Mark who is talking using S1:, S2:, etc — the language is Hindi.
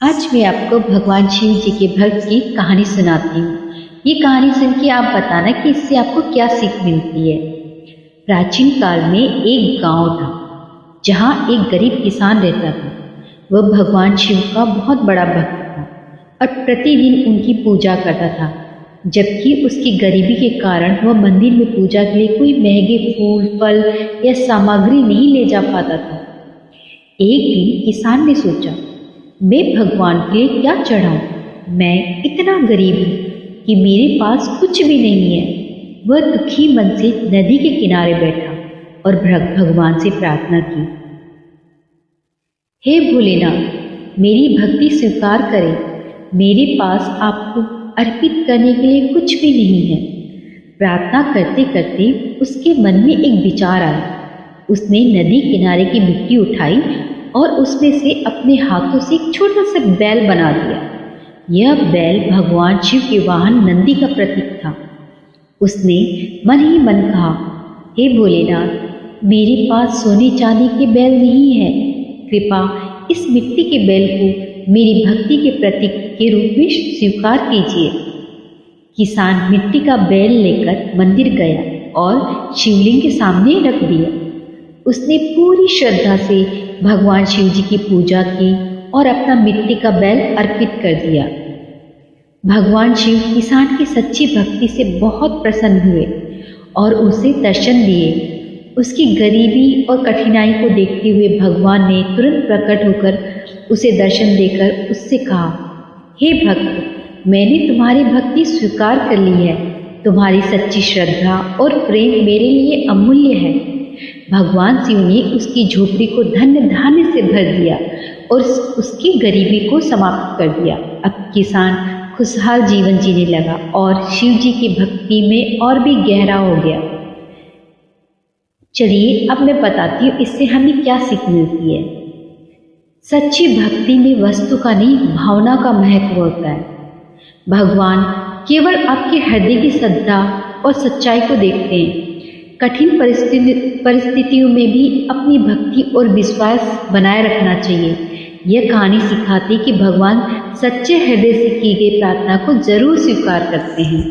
S1: आज मैं आपको भगवान शिव जी के भक्त की कहानी सुनाती हूँ। ये कहानी सुन के आप बताना कि इससे आपको क्या सीख मिलती है। प्राचीन काल में एक गांव था जहाँ एक गरीब किसान रहता था। वह भगवान शिव का बहुत बड़ा भक्त था और प्रतिदिन उनकी पूजा करता था। जबकि उसकी गरीबी के कारण वह मंदिर में पूजा के लिए कोई महंगे फूल फल या सामग्री नहीं ले जा पाता था। एक दिन किसान ने सोचा, मैं भगवान के लिए क्या चढ़ाऊं? मैं इतना गरीब हूं कि मेरे पास कुछ भी नहीं है। वह दुखी मन से नदी के किनारे बैठा और भगवान से प्रार्थना की, हे भोलेनाथ, मेरी भक्ति स्वीकार करें। मेरे पास आपको अर्पित करने के लिए कुछ भी नहीं है। प्रार्थना करते करते उसके मन में एक विचार आया। उसने नदी किनारे की मिट्टी उठाई और उसमें से अपने हाथों से एक छोटा सा बैल बना दिया। यह बैल भगवान शिव के वाहन नंदी का प्रतीक था। उसने मन ही मन कहा, हे भोलेनाथ, मेरे पास सोने चांदी के बैल नहीं है। कृपा इस मिट्टी के बैल को मेरी भक्ति के प्रतीक के रूप में स्वीकार कीजिए। किसान मिट्टी का बैल लेकर मंदिर गया और शिवलिंग के सामने रख दिया। उसने पूरी श्रद्धा से भगवान शिव जी की पूजा की और अपना मिट्टी का बैल अर्पित कर दिया। भगवान शिव किसान की सच्ची भक्ति से बहुत प्रसन्न हुए और उसे दर्शन दिए। उसकी गरीबी और कठिनाई को देखते हुए भगवान ने तुरंत प्रकट होकर उसे दर्शन देकर उससे कहा, हे भक्त, मैंने तुम्हारी भक्ति स्वीकार कर ली है। तुम्हारी सच्ची श्रद्धा और प्रेम मेरे लिए अमूल्य है। भगवान शिव ने उसकी झोपड़ी को धन्य धान्य से भर दिया और उसकी गरीबी को समाप्त कर दिया। अब किसान खुशहाल जीवन जीने लगा और शिव जी की भक्ति में और भी गहरा हो गया। चलिए अब मैं बताती हूँ इससे हमें क्या सीख मिलती है। सच्ची भक्ति में वस्तु का नहीं, भावना का महत्व होता है। भगवान केवल आपके हृदय की श्रद्धा और सच्चाई को देखते हैं। कठिन परिस्थितियों में भी अपनी भक्ति और विश्वास बनाए रखना चाहिए। यह कहानी सिखाती कि भगवान सच्चे हृदय से की गई प्रार्थना को जरूर स्वीकार करते हैं।